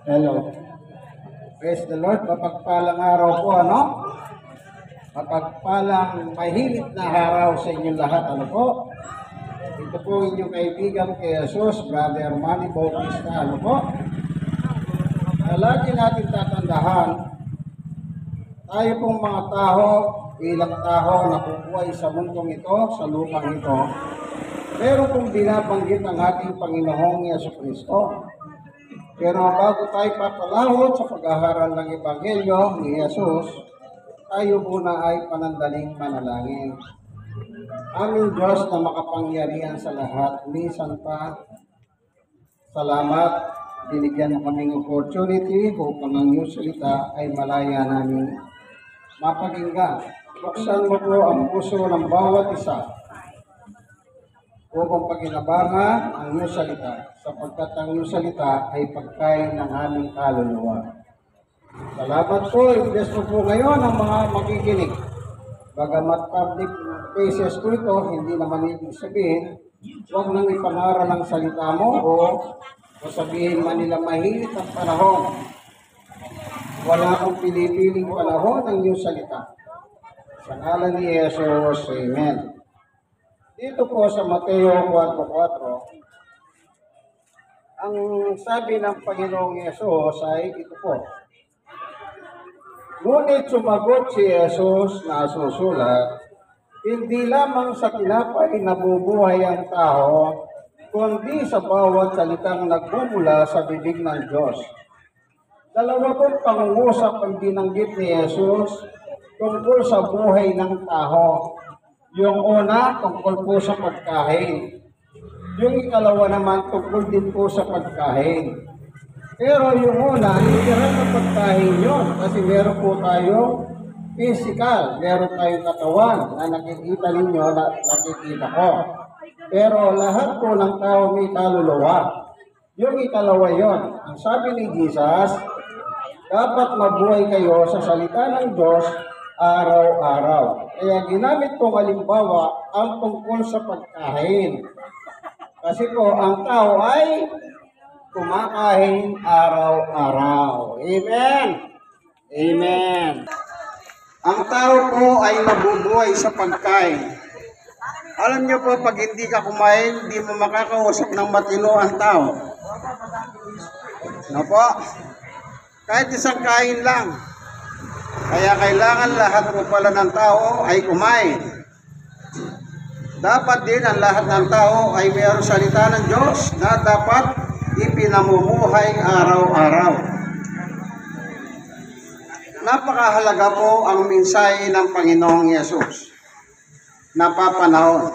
Hello. Praise the Lord. Mapagpalang araw po, ano? Mapagpalang mahigit na araw sa inyong lahat, ano po? Ito po inyong kaibigan kay Jesus, Brother Manny Bautista, ano po? Lagi natin tatandahan, tayo pong mga tao, bilang tao na bubuhay sa mundong ito, sa lupang ito, meron pong binabanggit ang ating Panginoong Jesucristo. Pero bago tayo papalahod sa pag-aaral ng Ebanghelyo ni Jesus, tayo muna ay panandaling manalangin. Aming Diyos na makapangyarihan sa lahat, minsan pa, salamat, binigyan mo kaming opportunity upang ang iyong salita ay malaya namin mapakinggan. Buksan mo po ang puso ng bawat isa upang paginabangan ang iyong salita, sapagkat ang iyong salita ay pagkain ng aming kaluluwa. Salamat po, i-bless mo po ngayon ang mga makikinig. Bagamat public faces po ito, hindi naman ibig sabihin, huwag nang ipangaral ang salita mo o sabihin man nila mahilit ang panahon. Wala akong pinipiling panahon ng iyong salita. Sa ngalan ni Jesus, Amen. Dito po sa Mateo 4:4, ang sabi ng Panginoong Yesus ay ito po. Ngunit sumagot si Jesus na susulat, hindi lamang sa tinapay nabubuhay ang tao, kundi sa bawat salitang nagmumula sa bibig ng Diyos. Dalawa pong pangungusap ang binanggit ni Jesus tungkol sa buhay ng tao. Yung una, tungkol po sa pagkain. Yung ikalawa naman, tungkol din po sa pagkain. Pero yung una, hindi rin ang pagkain yun. Kasi meron po tayo physical. Meron tayong katawan na nakikita ninyo, na nakikita ko. Pero lahat po ng tao may kaluluwa. Yung ikalawa yun. Ang sabi ni Jesus, dapat mabuhay kayo sa salita ng Diyos araw-araw. Kaya ginamit kong halimbawa ang tungkol sa pagkain. Kasi po, ang tao ay kumakain araw-araw. Amen! Amen! Ang tao po ay mabubuhay sa pagkain. Alam niyo po, pag hindi ka kumain, hindi mo makakausap ng matino ang tao. Ano po? Kahit isang kain lang. Kaya kailangan lahat po pala ng tao ay kumain. Dapat din ang lahat ng tao ay mayroong salita ng Diyos na dapat ipinamumuhay araw-araw. Napakahalaga po ang mensahe ng Panginoong Yesus. Napapanahon.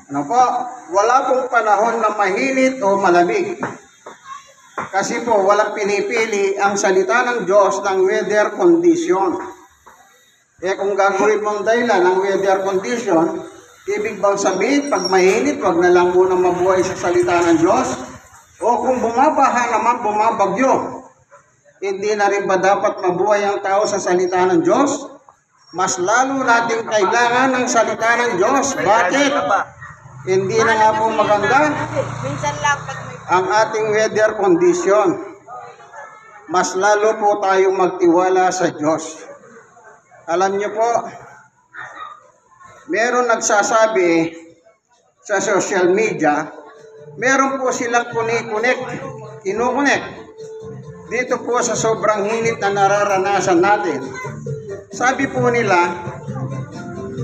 Ano po? Wala pong panahon na mainit o malamig. Kasi po, walang pinipili ang salita ng Diyos ng weather condition. Eh kung gagawin mong dahilan ng weather condition, ibig bang sabihin, pag mainit, wag na lang muna mabuhay sa salita ng Diyos? O kung bumabaha naman, bumabagyo, hindi na rin ba dapat mabuhay ang tao sa salita ng Diyos? Mas lalo nating kailangan ng salita ng Diyos. Bakit? Hindi na nga po maganda ang ating weather condition. Mas lalo po tayong magtiwala sa Diyos. Alam niyo po, meron nagsasabi sa social media, meron po silang kinukunik. Dito po sa sobrang hinit na nararanasan natin. Sabi po nila,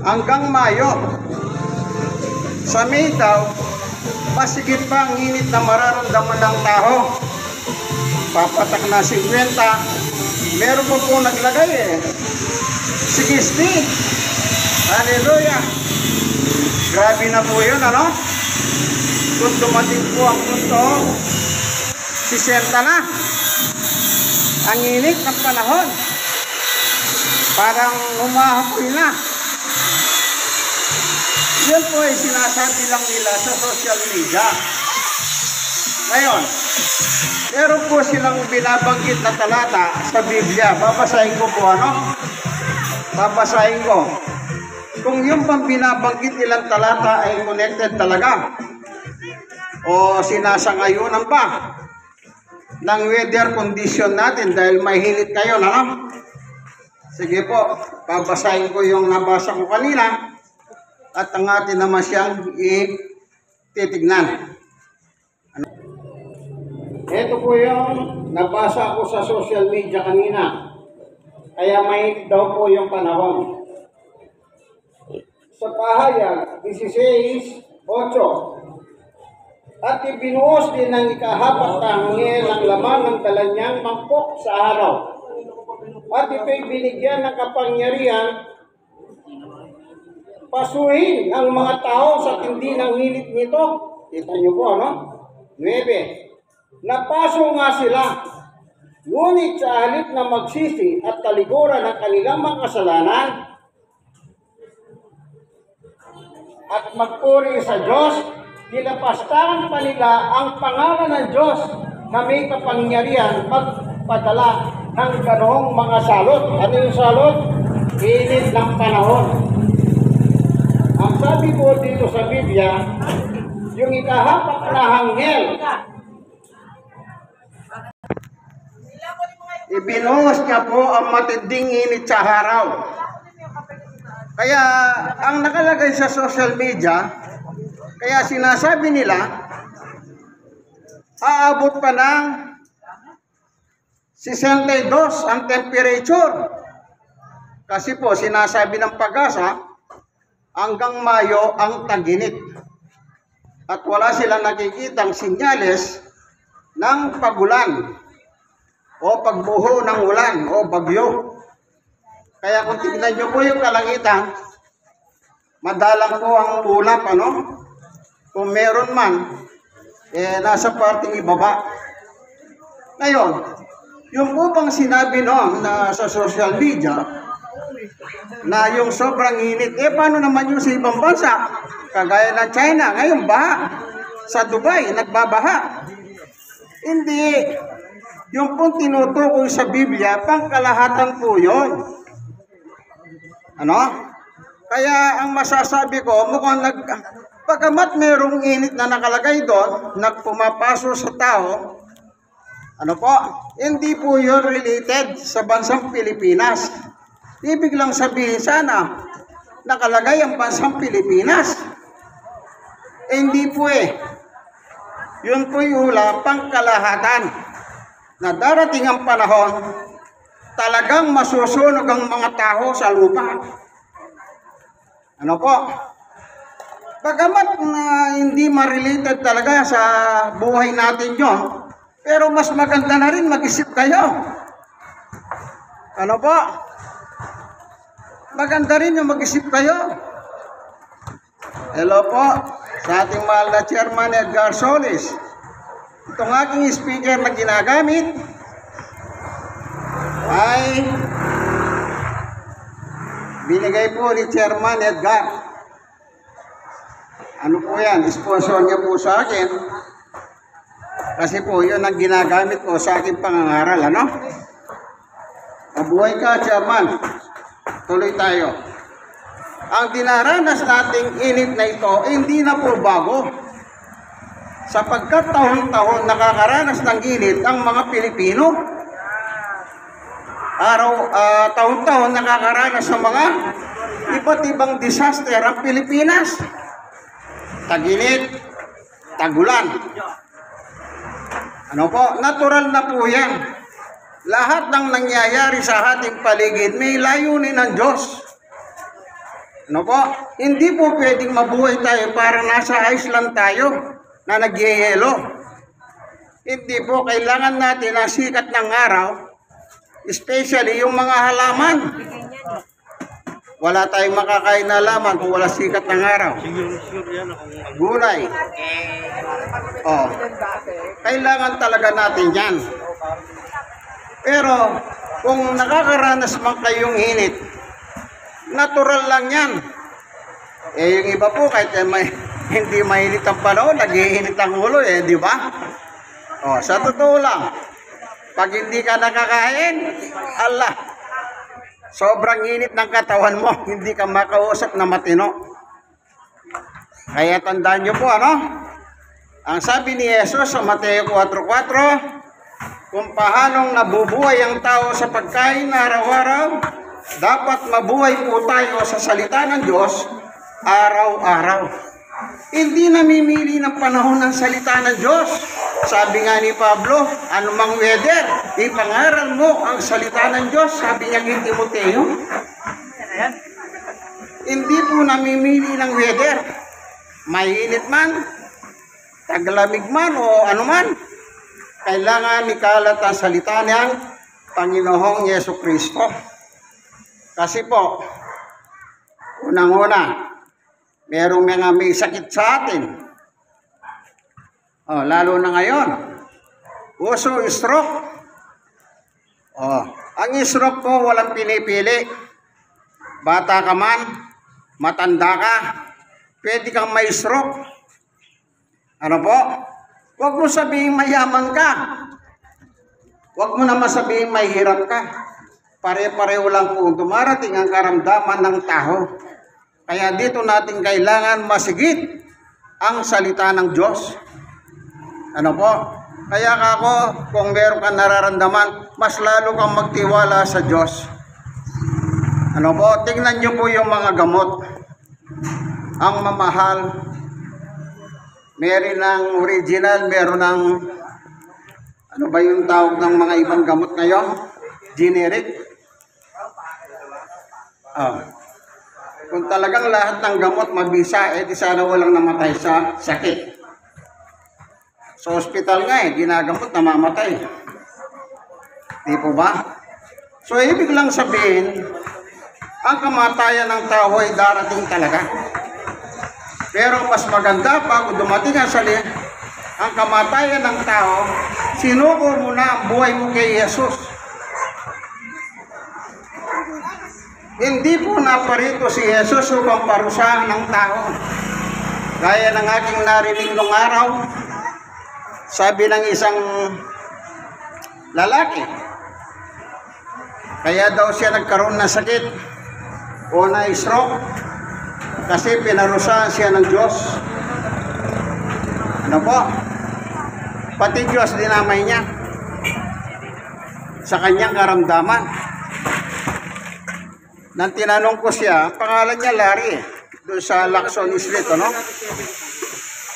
hanggang Mayo, sa May daw, masigit pa ang init na mararamdaman ng tao. Papatak na 50. Meron po naglagay 60. Hallelujah. Grabe na po yun, ano? Kung dumating po ang punto, 60 na. Ang init ng panahon. Parang humahapoy na. Yan po ay sinasabi lang nila sa social media. Ngayon, meron po silang binabanggit na talata sa Biblia. Babasahin ko po, ano? Babasahin ko. Kung yung pang binabanggit nilang talata ay connected talaga o sinasangayunan pa. ng weather condition natin dahil mahinit kayo, ano? Sige po, babasahin ko yung nabasa ko kanina at ang atin naman siyang titignan. Ito po yung nabasa ko sa social media kanina. Kaya mainit daw po yung panahon. Sa pahayag, 16:8, at ibinuhos din ng ikahapat na anghel ang laman ng dala niyang mangkok sa araw. At ito'y binigyan ng kapangyarihan pasuhin ang mga tao sa tindi ng init nito. Kita niyo po, ano? 9. Napaso nga sila, ngunit sa halip na magsisi at talikuran ng kanilang mga kasalanan at magpuri sa Diyos, nilapastahan pa nila ang pangalan ng Diyos na may kapangyarihan magpadala ng ganoong mga salot. Ano yung salot? Init ng panahon. Ang sabi po dito sa Biblia, yung ikahapat na anghel, ibinuhos niya po ang matinding init sa araw. Kaya ang nakalagay sa social media, kaya sinasabi nila, aabot pa ng 62 ang temperature. Kasi po sinasabi ng Pag-asa, hanggang Mayo ang tag-init. At wala silang nakikitang sinyales ng pagulan o pagbuho ng ulan o bagyo. Kaya kung tignan nyo po yung kalangitan, madalang po ang ulap, ano? Kung meron man, nasa parting ibaba. Ngayon, yung po bang sinabi noon na sa social media, na yung sobrang init, paano naman yung sa ibang bansa? Kagaya ng China, ngayon baha. Sa Dubai, nagbabaha. Hindi. Yung pong tinutukoy sa Biblia, pangkalahatan po yun. Ano? Kaya ang masasabi ko, mukhang pagamat merong init na nakalagay doon, nagpumapaso sa tao, ano po? Hindi po yun related sa bansang Pilipinas. Ibig lang sabihin sana, nakalagay ang bansang Pilipinas. Hindi po Yun po yung pangkalahatan na darating ang panahon, talagang masusunog ang mga tao sa lupa. Ano po? Bagamat na hindi ma-related talaga sa buhay natin yon, pero mas maganda na rin mag-isip kayo. Ano po? Maganda rin yung mag-isip kayo. Hello po, sa ating mahal na Chairman Edgar Solis. Itong aking speaker na ginagamit ay binigay po ni Chairman Edgar. Ano po yan? Sponsor niya po sa akin. Kasi po yun ang ginagamit ko sa aking pangangaral. Ano? Mabuhay ka, Chairman. Tuloy tayo. Ang dinaranas nating init na ito, hindi na po bago. Sapagkat taon-taon nakakaranas ng init ang mga Pilipino. Taon-taon nakakaranas ng mga iba't ibang disaster ang Pilipinas. Tag-init, tag-ulan. Ano po? Natural na po yan. Lahat ng nangyayari sa ating paligid may layunin ng Diyos. Ano po? Hindi po pwedeng mabuhay tayo para nasa Iceland tayo na nagyayelo. Hindi po, kailangan natin ang sikat ng araw, especially yung mga halaman. Wala tayong makakain na halaman kung wala sikat ng araw. Gulay. Kailangan talaga natin yan. Pero kung nakakaranas man kayong init, natural lang yan. Yung iba po kahit hindi mainit ang panahon, nag-iinit ang ulo di ba? Sa totoo lang, pag hindi ka nakakain, Allah, sobrang init ng katawan mo, hindi ka makausap na matino. Kaya tandaan nyo po, ano? Ang sabi ni Jesus sa Mateo 4:4, kung paanong nabubuhay ang tao sa pagkain na araw-araw, dapat mabuhay po tayo sa salita ng Diyos araw-araw. Hindi namimili ng panahon ng salita ng Diyos. Sabi nga ni Pablo, anumang weather, ipangaral mo ang salita ng Diyos. Sabi niya kay Timoteo. Hindi po namimili ng weather. Mainit man, taglamig man o anuman. Kailangan ikalat ang salita niyang Panginoong Yesu Kristo. Kasi po, unang-una, merong mga may sakit sa atin. Lalo na ngayon, uso stroke. Ang stroke po walang pinipili. Bata ka man, matanda ka, pwede kang may stroke. Ano po? Huwag mo sabihin mayaman ka. Huwag mo naman sabihin may hirap ka. Pare-pareho lang po dumarating ang karamdaman ng tao. Kaya dito natin kailangan masigit ang salita ng Diyos. Ano po? Kaya ako, kung meron kang nararamdaman, mas lalo kang magtiwala sa Diyos. Ano po? Tingnan nyo po yung mga gamot. Ang mamahal. Meron ng original, meron ng, ano ba yung tawag ng mga ibang gamot ngayon? Generic. Kung talagang lahat ng gamot mabisa, di sana walang namatay sa sakit. Sa ospital nga ginagamot, namamatay. Di po ba? So, ibig lang sabihin, ang kamatayan ng tao ay darating talaga. Pero mas maganda pa kung dumating ang kamatayan ng tao, sinuko mo na ang buhay mo kay Jesus. Hindi po naparito si Jesus upang parusahan ng tao. Gaya ng aking narinig nung araw, sabi ng isang lalaki, kaya daw siya nagkaroon ng sakit o na stroke kasi pinarusahan siya ng Diyos. Ano po? Pati Diyos dinamay niya sa kanyang karamdaman. Nang tinanong ko siya, pangalan niya Larry, doon sa Lacson Street, ano?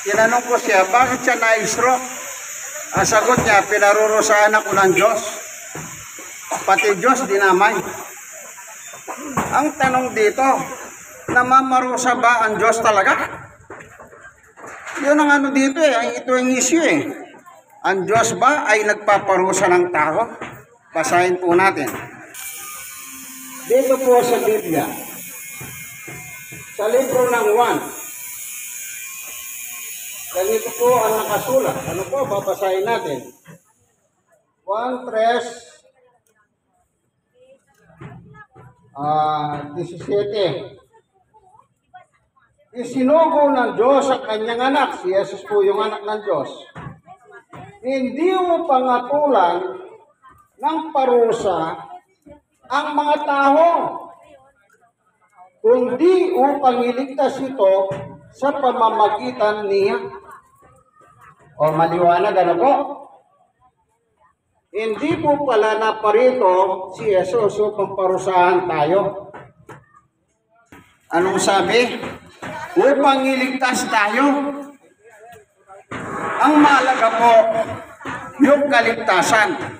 Tinanong ko siya, bakit siya na-stroke? Ang sagot niya, pinarurusahan ako ng Diyos. Pati Diyos dinamay. Ang tanong dito, namamarusa ba ang Diyos talaga? Yun ang ano dito ito ang issue Ang Diyos ba ay nagpaparusa ng tao? Basahin po natin. Dito po sa Biblia, sa libro ng 1, ganito po ang nakasulat. Ano po, babasahin natin. 1:17. Isinugo ng Diyos ang kanyang anak, si Jesus po yung anak ng Diyos. Hindi mo pangatulan ng parusa ang mga tao, kundi upang iligtas ito sa pamamagitan niya. O maliwanag, ano po? Hindi po pala naparito si Jesus upang parusahan tayo. Anong sabi? Upang iligtas tayo. Ang mahalaga po, yung kaligtasan.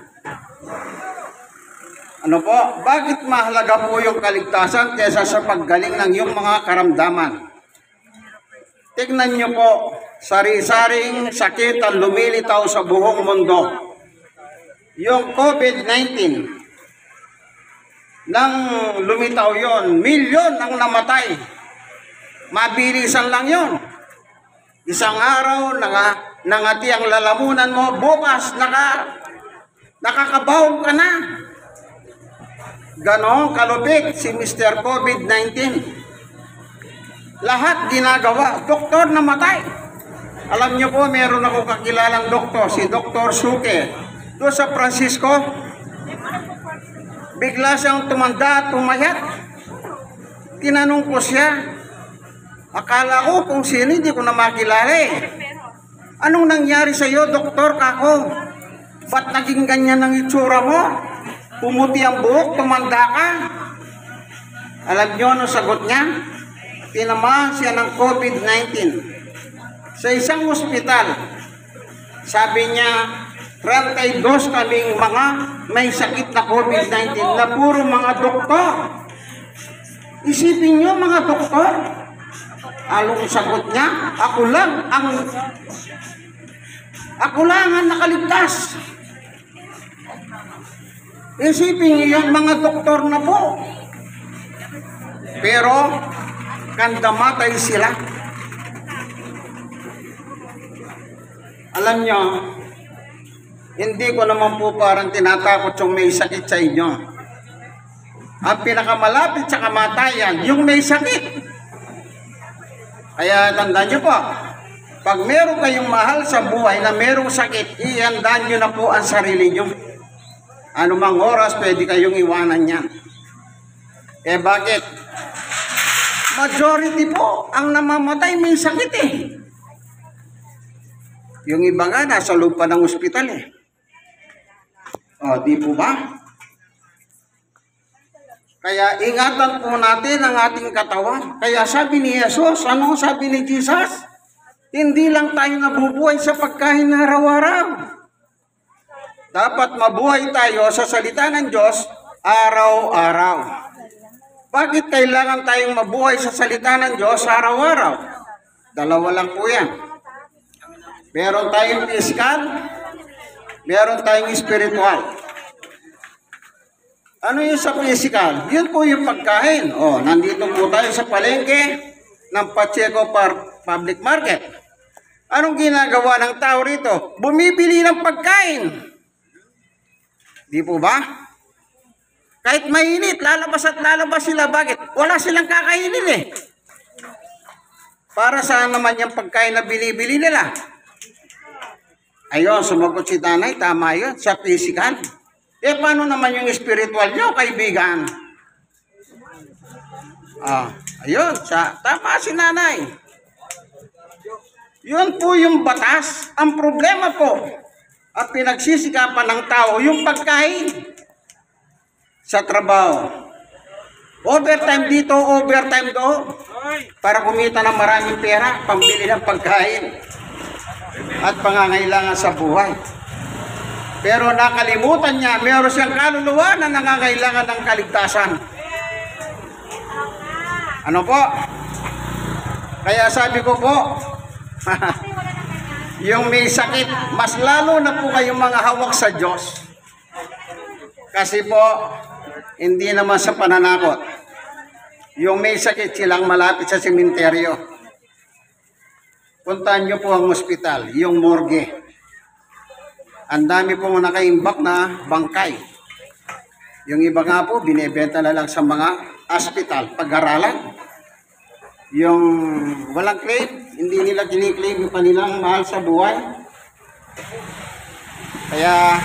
Ano po? Bakit mahalaga po yung kaligtasan kaysa sa paggaling ng iyong mga karamdaman? Tignan niyo po, sari-saring sakit ang lumilitaw sa buong mundo. Yung COVID-19, nang lumitaw yon, milyon ang namatay. Mabilisan lang yon. Isang araw, nangati ang lalamunan mo, bukas, nakakabaw ka na. Ganon kalupit si Mr. COVID-19. Lahat ginagawa. Doktor namatay. Alam niyo po, meron ako kakilalang doktor, si Dr. Suke. Doon sa Francisco, bigla siyang tumanda, tumayat. Tinanong ko siya. Akala ko kung sino, hindi ko na makilala Anong nangyari sa iyo, doktor kako? Ba't naging ganyan ang itsura mo? Pumuti ang buhok, tumanda ka. Alam nyo ano sagot niya? Tinamaan siya ng COVID-19 sa isang ospital. Sabi niya, 32 kaming mga may sakit na COVID-19 na puro mga doktor. Isipin nyo mga doktor. Anong sagot niya? Ako lang ang nakaligtas. Isipin niyo yung mga doktor na po. Pero, kandamatay sila. Alam nyo, hindi ko naman po parang tinatakot yung may sakit sa inyo. Ang pinakamalapit sa kamatayan, yung may sakit. Kaya tandaan nyo po, pag meron kayong mahal sa buhay na merong sakit, ihandaan nyo na po ang sarili nyo. Anumang oras, pwede kayong iwanan yan. Eh bakit? Majority po, ang namamatay may sakit eh. Yung iba nga, nasa loob pa ng ospital eh. O, di po ba? Kaya ingatan po natin ang ating katawan. Kaya sabi ni Jesus, ano sabi ni Jesus? Hindi lang tayo nabubuhay sa pagkain na araw-araw. Dapat mabuhay tayo sa salita ng Diyos araw-araw. Bakit kailangan tayong mabuhay sa salita ng Diyos araw-araw? Dalawa lang po yan. Meron tayong physical, meron tayong spiritual. Ano yung sa physical? Yun po yung pagkain. O, nandito po tayo sa palengke ng Pacheco Public Market. Anong ginagawa ng tao rito? Bumibili ng pagkain. Di po ba? Kahit mainit, lalabas at lalabas sila. Bakit? Wala silang kakainin eh. Para saan naman yung pagkain na binibili nila? Ayun, sumagot si nanay, tama yun, sa physical. Eh, paano naman yung spiritual nyo, kaibigan? Ayun, tama si nanay. Yun po yung batas. Ang problema po, at pinagsisikapan ng tao, yung pagkain sa trabaho. Overtime dito, overtime doon. Para kumita ng maraming pera, pambili ng pagkain at pangangailangan sa buhay. Pero nakalimutan niya, mayroon siyang kaluluwa na nangangailangan ng kaligtasan. Ano po? Kaya sabi ko po, yung may sakit, mas lalo na po kayong mga hawak sa Diyos. Kasi po, hindi naman sa pananakot. Yung may sakit, silang malapit sa sementeryo. Puntahan nyo po ang ospital, yung morgue. Ang dami pong nakaimbak na bangkay. Yung iba nga po, binibenta na lang sa mga ospital, pag-aralan. Yung walang claim, hindi nila kiniklaim yung kanilang mahal sa buhay. Kaya,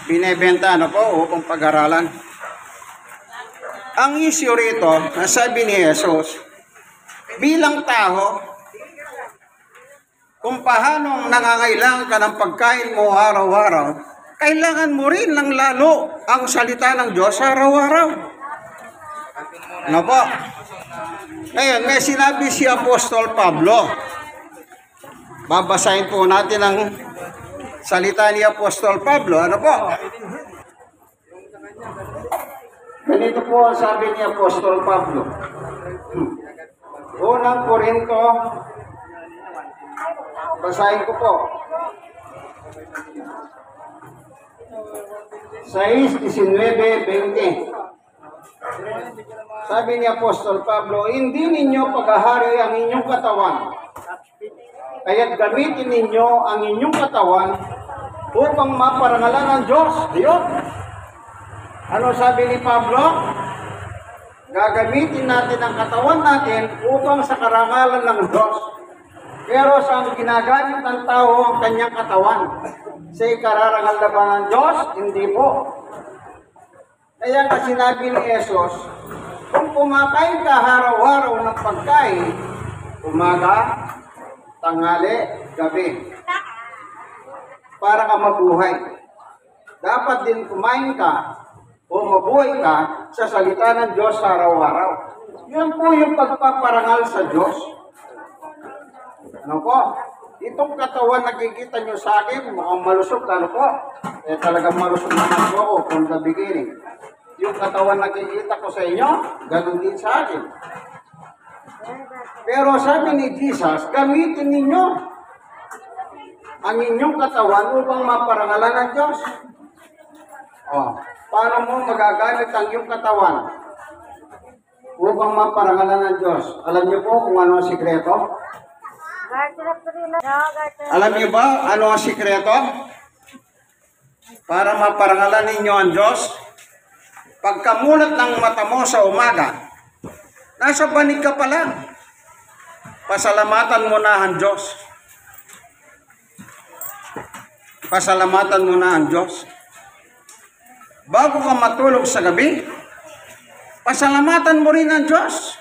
binibenta po upang pag-aralan. Ang issue rito, sabi ni Jesus, bilang tao, kung paano nangangailangan ka ng pagkain mo araw-araw, kailangan mo rin ng lalo ang salita ng Diyos araw-araw. Ano po? Ngayon, may sinabi si Apostol Pablo. Babasahin po natin ang salita ni Apostol Pablo. Ano po? Ganito po ang sabi ni Apostol Pablo. Unang Korinto, basahin ko po. 6:19-20. Sabi ni Apostol Pablo, hindi ninyo paghahari ang inyong katawan, kaya't gamitin ninyo ang inyong katawan upang maparangalan ng Diyos. Ayun. Ano sabi ni Pablo? Gagamitin natin ang katawan natin upang sa karangalan ng Diyos. Pero saan ginagamit ng tao ang kanyang katawan? Sa ikararangal na ba ng Diyos? Hindi po. Kaya nga sinabi ni Jesus, kung kumakain ka araw-araw ng pagkain, umaga, tanghali, gabi. para ka mabuhay. Dapat din kumain ka o mabuhay ka sa salita ng Diyos araw-araw. Yan po yung pagpaparangal sa Diyos. Ano po? Itong katawan nakikita nyo sa akin, mukhang malusog, ano po? Talagang malusog naman po ako from the beginning. Yung katawan nakikita ko sa inyo, ganun din sa akin. Pero sabi ni Jesus, gamitin ninyo ang inyong katawan upang maparangalan ng Diyos. Paano mo magagamit ang iyong katawan upang maparangalan ng Diyos? Alam niyo po kung ano ang sikreto? Alam niyo ba ano ang sikreto? Para maparangalan ninyo ang Diyos? Pagkamulat ng mata mo sa umaga, nasa banig ka pa lang. Pasalamatan mo na ang Diyos. Pasalamatan mo na ang Diyos. Bago ka matulog sa gabi, pasalamatan mo rin ang Diyos.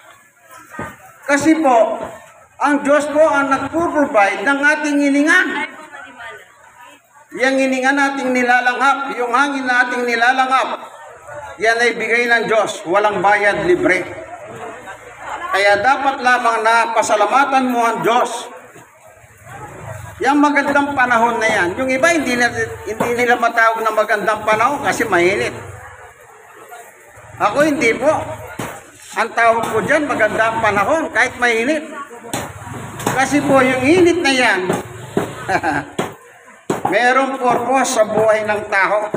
Kasi po, ang Diyos po ang nagpo-provide ng ating hiningan. Yung hiningan nating nilalanghap, yung hangin nating nilalanghap, yan ay bigay ng Diyos, walang bayad, libre. Kaya dapat lamang na pasalamatan mo ang Diyos. Yung magandang panahon na yan, yung iba hindi nila matawag na magandang panahon kasi mainit. Ako hindi po. Ang tawag ko dyan, magandang panahon kahit mainit. Kasi po yung init na yan, merong purpose sa buhay ng tao.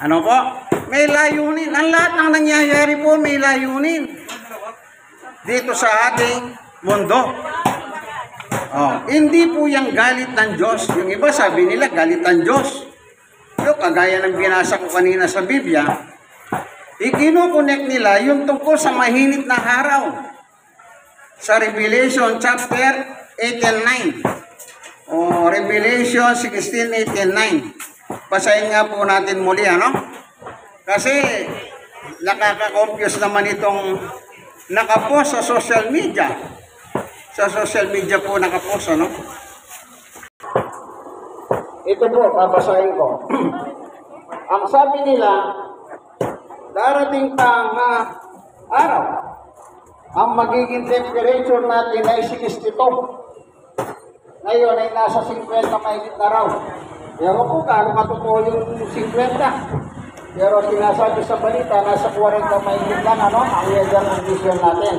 Ano po? May layunin. Ang lahat ng nangyayari po may layunin. Dito sa ating mundo. Hindi po yung galit ng Diyos. Yung iba sabi nila galit ng Diyos. Yung kagaya ng binasa ko kanina sa Biblia, ikinukonect nila yung tungkol sa mahinit na araw. Sa Revelation chapter 8 and 9. Revelation 16, 8 and 9. Basahin nga po natin muli, ano? Kasi nakaka-confuse naman itong nakapost sa social media. Sa social media po nakapost, ano? Ito po, babasahin ko. Ang sabi nila, darating pang araw, ang magiging temperature natin ay 62. Ngayon ay nasa 50 mahigit na raw. Ewan ko kung matotoo yung 50. Pero sinasabi sa balita, nasa 40 mahigit lang, ano, ang weather condition natin.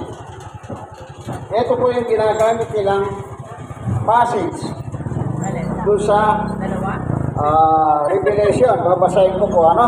Ito po yung ginagamit nilang passage doon sa Revelation. Babasahin ko po, ano?